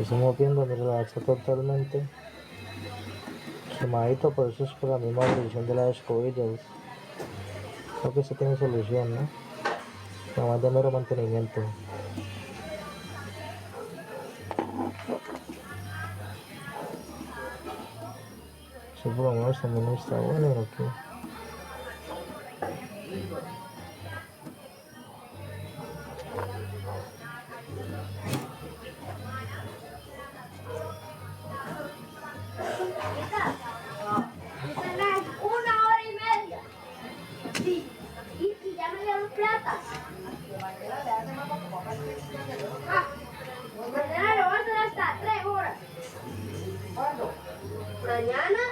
Estamos viendo, mira, la está totalmente quemadito, por eso es por la misma evolución de las escobillas. Creo que eso tiene solución, ¿no? Nada más de mero mantenimiento. Eso por lo menos también está bueno, ¿no? Una hora y media. Sí. Y ya me dieron plata. Mañana le voy a hacer hasta 3 horas. ¿Cuándo? Mañana.